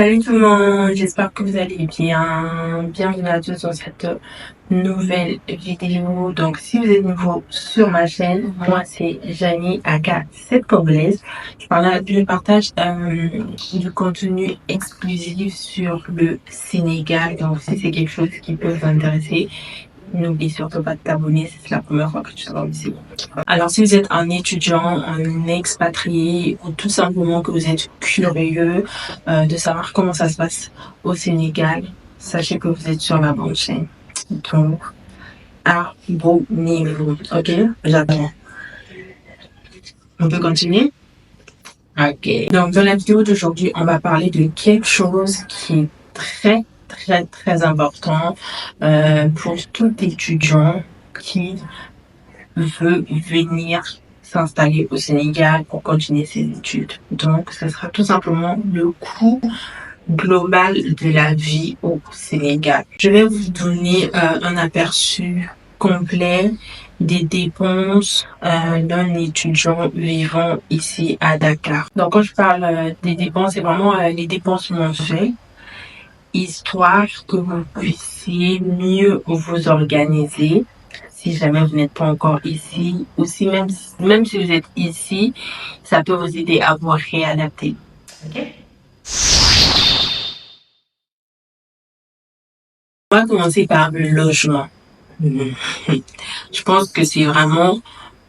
Salut tout le monde, j'espère que vous allez bien. Bienvenue à tous dans cette nouvelle vidéo. Donc si vous êtes nouveau sur ma chaîne, moi c'est Janie aka cette Congolaise. Je partage du contenu exclusif sur le Sénégal. Donc si c'est quelque chose qui peut vous intéresser, n'oublie surtout pas de t'abonner si c'est la première fois que tu seras ici. Alors, si vous êtes un étudiant, un expatrié ou tout simplement que vous êtes curieux de savoir comment ça se passe au Sénégal, sachez que vous êtes sur la bonne chaîne. Donc, abonnez-vous. Ok? J'attends. On peut continuer? Ok. Donc, dans la vidéo d'aujourd'hui, on va parler de quelque chose qui est très important pour tout étudiant qui veut venir s'installer au Sénégal pour continuer ses études. Donc, ce sera tout simplement le coût global de la vie au Sénégal. Je vais vous donner un aperçu complet des dépenses d'un étudiant vivant ici à Dakar. Donc, quand je parle des dépenses, c'est vraiment les dépenses mensuelles, histoire que vous puissiez mieux vous organiser si jamais vous n'êtes pas encore ici, ou si même si vous êtes ici, ça peut vous aider à vous réadapter. Okay? On va commencer par le logement. Je pense que c'est vraiment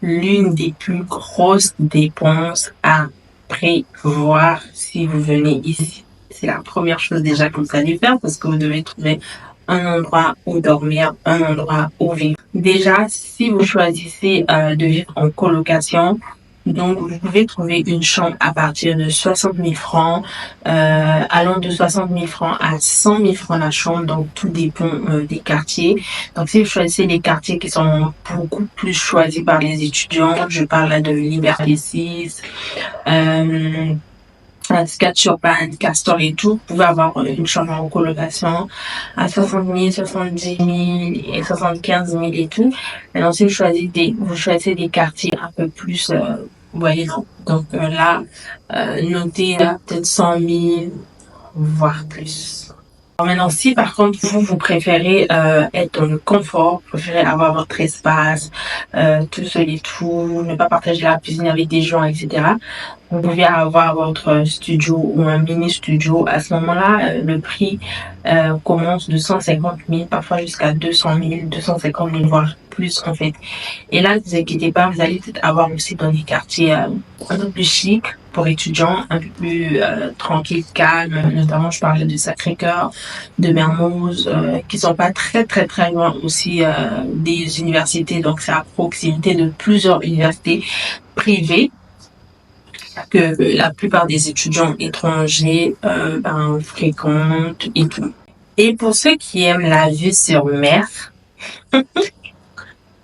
l'une des plus grosses dépenses à prévoir si vous venez ici. C'est la première chose déjà que vous allez faire parce que vous devez trouver un endroit où dormir, un endroit où vivre. Déjà, si vous choisissez de vivre en colocation, donc vous pouvez trouver une chambre à partir de 60 000 francs, allant de 60 000 francs à 100 000 francs la chambre, donc tout dépend des quartiers. Donc si vous choisissez les quartiers qui sont beaucoup plus choisis par les étudiants, je parle là de Liberté 6, Scat-sur-Pan, Castor et tout, vous pouvez avoir une chambre en colocation à 60 000, 70 000 et 75 000 et tout. Maintenant, si vous choisissez des quartiers un peu plus, vous voyez, donc là, notez peut-être 100 000, voire plus. Maintenant, si par contre vous préférez être dans le confort, vous préférez avoir votre espace, tout seul et tout, ne pas partager la cuisine avec des gens, etc. Vous pouvez avoir votre studio ou un mini studio. À ce moment-là, le prix commence de 150 000, parfois jusqu'à 200 000, 250 000, voire plus en fait. Et là, ne vous inquiétez pas, vous allez peut-être avoir aussi dans des quartiers un peu plus chic pour étudiants, un peu plus tranquille, calme. Notamment, je parlais de Sacré-Cœur, de Mermoz, qui sont pas très loin aussi des universités. Donc, c'est à proximité de plusieurs universités privées que la plupart des étudiants étrangers fréquentent et tout. Et pour ceux qui aiment la vue sur mer,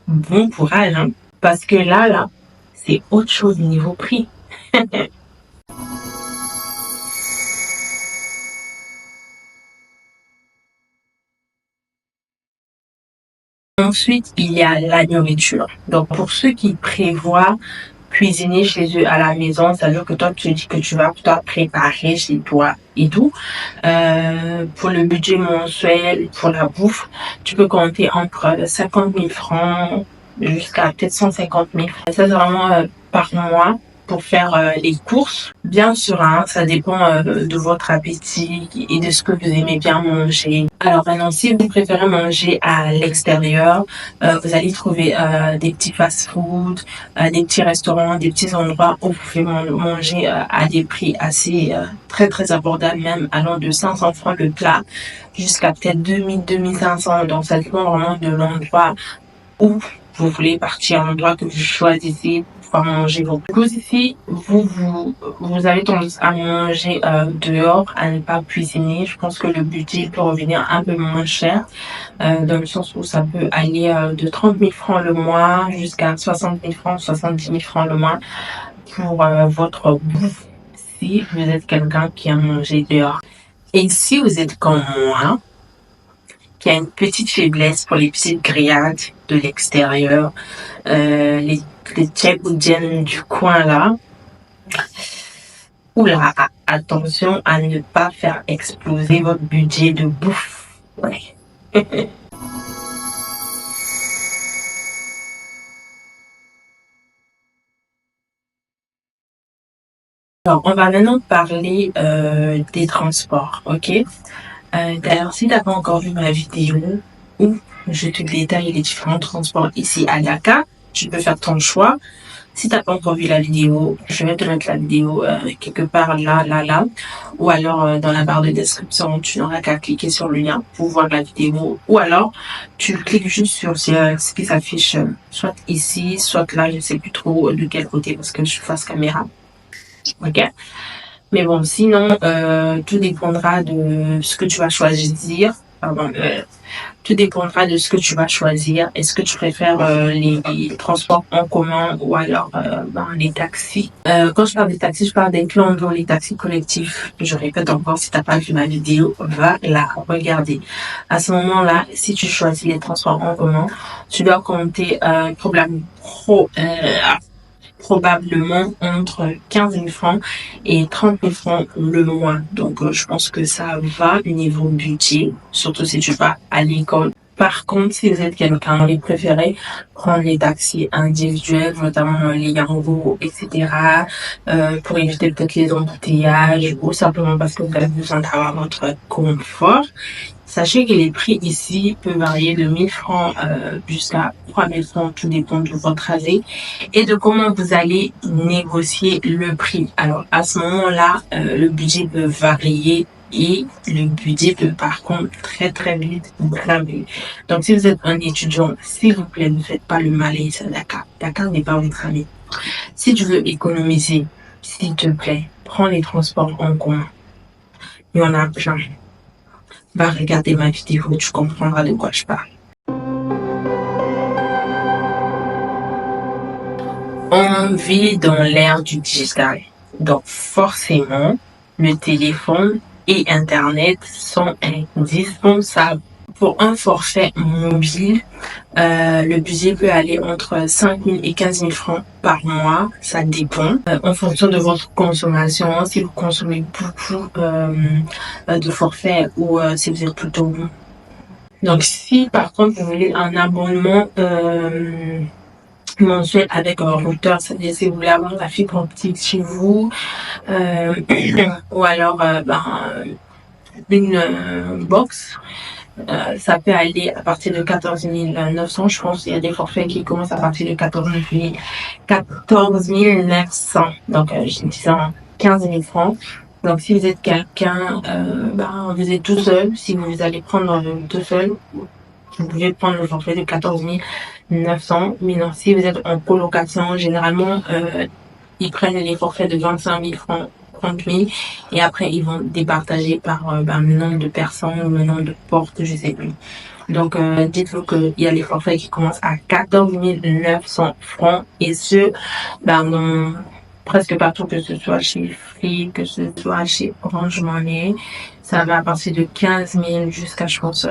bon courage, hein, parce que là, c'est autre chose niveau prix. Ensuite, il y a la nourriture. Donc, pour ceux qui prévoient cuisiner chez eux à la maison, c'est-à-dire que toi, tu dis que tu vas préparer chez toi et tout. Pour le budget mensuel, pour la bouffe, tu peux compter entre 50 000 francs jusqu'à peut-être 150 000 francs. Ça, c'est vraiment par mois pour faire les courses. Bien sûr, hein, ça dépend de votre appétit et de ce que vous aimez bien manger. Alors maintenant, si vous préférez manger à l'extérieur, vous allez trouver des petits fast-food, des petits restaurants, des petits endroits où vous pouvez manger à des prix assez très abordables, même allant de 500 francs le plat jusqu'à peut-être 2000, 2500. Donc ça dépend vraiment de l'endroit où vous voulez partir, l'endroit que vous choisissez pour manger vos plats. Ici, vous avez tendance à manger dehors, à ne pas cuisiner. Je pense que le budget peut revenir un peu moins cher, dans le sens où ça peut aller de 30 000 francs le mois jusqu'à 60 000 francs, 70 000 francs le mois pour votre bouffe, si vous êtes quelqu'un qui aime manger dehors. Et si vous êtes comme moi, qui a une petite faiblesse pour les petites grillades de l'extérieur, les tchèques du coin là. Oula, attention à ne pas faire exploser votre budget de bouffe. Ouais. Alors, on va maintenant parler des transports, ok? D'ailleurs, si t'as pas encore vu ma vidéo où je te détaille les différents transports ici à Dakar, tu peux faire ton choix. Si t'as pas encore vu la vidéo, je vais te mettre la vidéo quelque part là, ou alors dans la barre de description, tu n'auras qu'à cliquer sur le lien pour voir la vidéo, ou alors tu cliques juste sur ce qui s'affiche, soit ici, soit là, je sais plus trop de quel côté parce que je suis face caméra. Ok. Mais bon, sinon, tout dépendra de ce que tu vas choisir. Pardon, tout dépendra de ce que tu vas choisir. Est-ce que tu préfères les transports en commun ou alors les taxis? Quand je parle des taxis, je parle des clans, les taxis collectifs. Je répète encore, si t'as pas vu ma vidéo, va la regarder. À ce moment-là, si tu choisis les transports en commun, tu dois compter probablement entre 15 000 francs et 30 000 francs le mois. Donc, je pense que ça va niveau budget, surtout si tu vas à l'école. Par contre, si vous êtes quelqu'un qui préférez prendre les taxis individuels, notamment les Yango, etc., pour éviter peut-être les embouteillages ou simplement parce que vous avez besoin d'avoir votre confort, sachez que les prix ici peuvent varier de 1000 francs jusqu'à 3000 francs, tout dépend de votre trajet et de comment vous allez négocier le prix. Alors, à ce moment-là, le budget peut varier et le budget peut par contre très vite grimper. Donc, si vous êtes un étudiant, s'il vous plaît, ne faites pas le malin à Dakar. Dakar n'est pas votre ami. Si tu veux économiser, s'il te plaît, prends les transports en commun. Il y en a plein. Va regarder ma vidéo, tu comprendras de quoi je parle. On vit dans l'ère du digital. Donc forcément, le téléphone et Internet sont indispensables. Pour un forfait mobile, le budget peut aller entre 5 000 et 15 000 francs par mois. Ça dépend en fonction de votre consommation. Si vous consommez beaucoup de forfaits ou si vous êtes plutôt... Donc si par contre vous voulez un abonnement mensuel avec un routeur, c'est-à-dire si vous voulez avoir la fibre optique chez vous, ou alors une box, ça peut aller à partir de 14 900, je pense. Il y a des forfaits qui commencent à partir de 14 900. Donc, je dis ça 15 000 francs. Donc, si vous êtes quelqu'un, vous êtes tout seul. Si vous allez prendre tout seul, vous pouvez prendre le forfait de 14 900. Mais non, si vous êtes en colocation, généralement, ils prennent les forfaits de 25 000 francs, 30 000, et après, ils vont départager par le nombre de personnes ou le nombre de portes, je sais plus. Donc, dites-vous qu'il y a les forfaits qui commencent à 14 900 francs, et ce, dans presque partout, que ce soit chez Free, que ce soit chez Orange Money. Ça va à partir de 15 000 jusqu'à, je pense,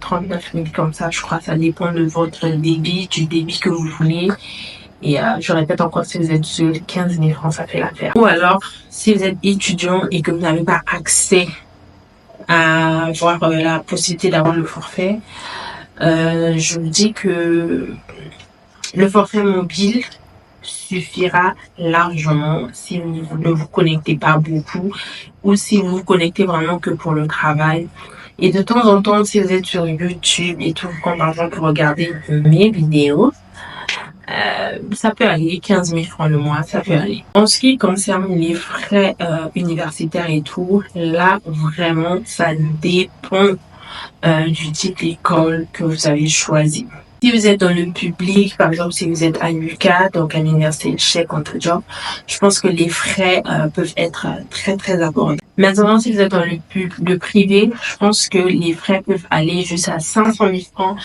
39 000 comme ça, je crois. Ça dépend de votre débit, du débit que vous voulez. Et je répète encore, si vous êtes seul, 15 000 francs, ça fait l'affaire. Ou alors, si vous êtes étudiant et que vous n'avez pas accès à avoir la possibilité d'avoir le forfait, je vous dis que le forfait mobile suffira largement si vous ne vous connectez pas beaucoup ou si vous vous connectez vraiment que pour le travail. Et de temps en temps, si vous êtes sur YouTube et tout, comme par exemple pour regarder mes vidéos, ça peut aller 15 000 francs le mois, ça peut aller. En ce qui concerne les frais universitaires et tout, là vraiment ça dépend du type d'école que vous avez choisi. Si vous êtes dans le public, par exemple si vous êtes à l'UQAD, donc à l'université Cheikh Anta Diop, je pense que les frais peuvent être très abordables. Maintenant, si vous êtes dans le privé, je pense que les frais peuvent aller jusqu'à 500 000 francs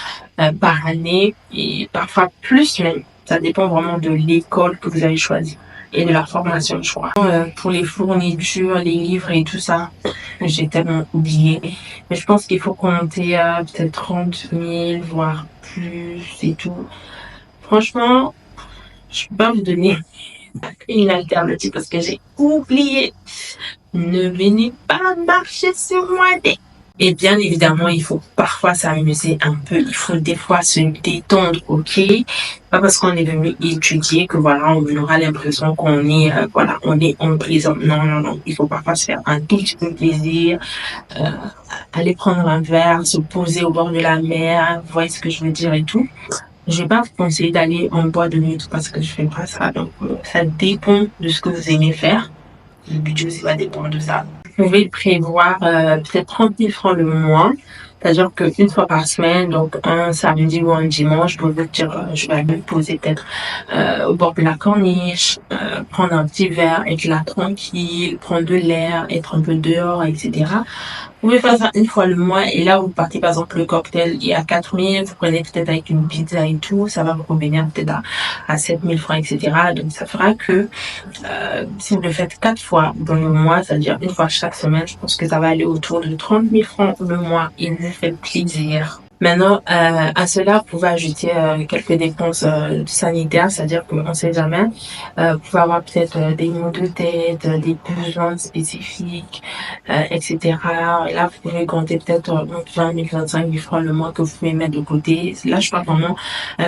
par année et parfois plus même. Ça dépend vraiment de l'école que vous avez choisie et de la formation, je crois. Pour les fournitures, les livres et tout ça, j'ai tellement oublié. Mais je pense qu'il faut compter peut-être 30 000, voire plus et tout. Franchement, je peux pas vous donner une alternative parce que j'ai oublié. ne venez pas marcher sur moi. Et bien évidemment, il faut parfois s'amuser un peu. Il faut des fois se détendre, ok? Pas parce qu'on est venu étudier que voilà, on aura l'impression qu'on est, voilà, on est en prison. Non, non, non. Il faut parfois se faire un tout petit peu plaisir, euh, aller prendre un verre, se poser au bord de la mer, vous voyez ce que je veux dire et tout. Je vais pas vous conseiller d'aller en boîte de nuit parce que je fais pas ça. Donc, ça dépend de ce que vous aimez faire. Le budget aussi va dépendre de ça. Vous pouvez prévoir peut-être 30 000 francs le mois. C'est-à-dire qu'une fois par semaine, donc un samedi ou un dimanche, vous pouvez dire, je vais me poser peut-être au bord de la corniche, prendre un petit verre, être là tranquille, prendre de l'air, être un peu dehors, etc. Vous pouvez faire ça une fois le mois et là, vous partez, par exemple, le cocktail est à 4 000, vous prenez peut-être avec une pizza et tout, ça va vous revenir peut-être à 7 000 francs, etc. Donc, ça fera que si vous le faites 4 fois dans le mois, c'est-à-dire une fois chaque semaine, je pense que ça va aller autour de 30 000 francs le mois. Il vous fait plaisir. Maintenant, à cela, vous pouvez ajouter quelques dépenses sanitaires, c'est-à-dire qu'on ne sait jamais. Vous pouvez avoir peut-être des maux de tête, des besoins spécifiques, etc. Et là, vous pouvez compter peut-être 20 000, 25 000 francs le mois que vous pouvez mettre de côté. Là, je parle vraiment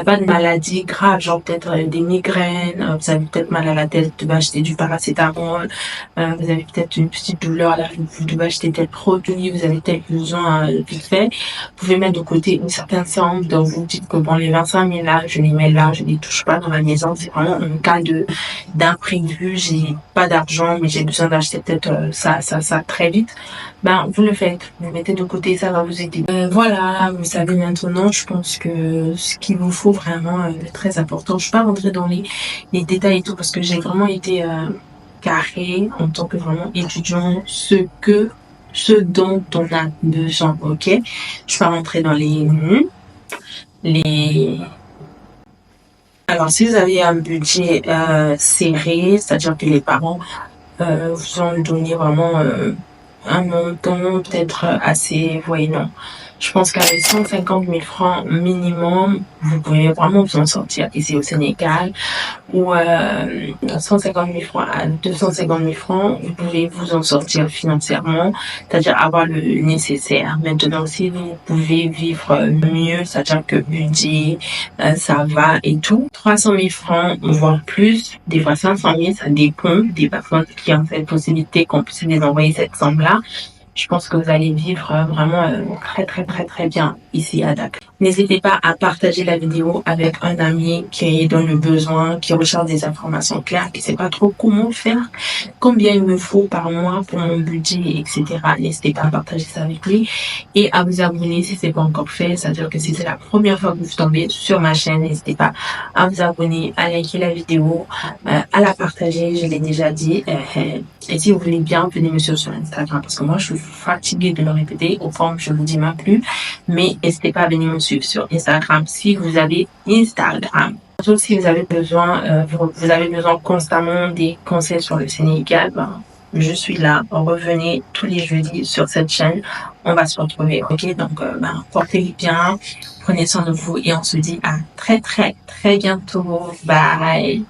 pas de maladies graves, genre peut-être des migraines, vous avez peut-être mal à la tête, vous devez acheter du paracétamol, vous avez peut-être une petite douleur, là, vous devez acheter tel produit, vous avez tel besoin vite fait. Vous pouvez mettre de côté une certaine somme, donc vous dites que bon, les 25 000 là, je les mets là, je les touche pas dans la maison, c'est vraiment un cas d'imprévu, j'ai pas d'argent, mais j'ai besoin d'acheter peut-être ça très vite. Ben, vous le faites, vous mettez de côté, ça va vous aider. Voilà, vous savez maintenant, je pense que ce qu'il vous faut vraiment est très important. Je suis pas rentrée dans les détails et tout parce que j'ai vraiment été carré en tant que vraiment étudiant, ce dont on a besoin, ok? Je suis pas rentrée dans les... Alors, si vous avez un budget serré, c'est-à-dire que les parents vous ont donné vraiment un montant peut-être assez, voyez, non. Je pense qu'avec 150 000 francs minimum, vous pouvez vraiment vous en sortir ici au Sénégal. Ou 150 000 francs à 250 000 francs, vous pouvez vous en sortir financièrement, c'est-à-dire avoir le nécessaire. Maintenant, si vous pouvez vivre mieux, c'est-à-dire que budget, ça va et tout, 300 000 francs, voire plus, des fois 500 000, ça dépend des personnes qui ont cette possibilité qu'on puisse les envoyer cette somme-là. Je pense que vous allez vivre vraiment très très très très bien ici à Dakar. N'hésitez pas à partager la vidéo avec un ami qui est dans le besoin, qui recherche des informations claires, qui ne sait pas trop comment faire, combien il me faut par mois pour mon budget, etc. N'hésitez pas à partager ça avec lui et à vous abonner si ce n'est pas encore fait. C'est-à-dire que si c'est la première fois que vous tombez sur ma chaîne, n'hésitez pas à vous abonner, à liker la vidéo, à la partager, je l'ai déjà dit. Et si vous voulez bien, venez me suivre sur Instagram parce que moi, je suis fatiguée de le répéter au point que je vous dis même plus. Mais n'hésitez pas à venir me suivre sur Instagram si vous avez Instagram. Surtout si vous avez besoin constamment des conseils sur le Sénégal, ben, je suis là. Revenez tous les jeudis sur cette chaîne. On va se retrouver, ok? Donc, portez-vous bien, prenez soin de vous et on se dit à très très très bientôt. Bye!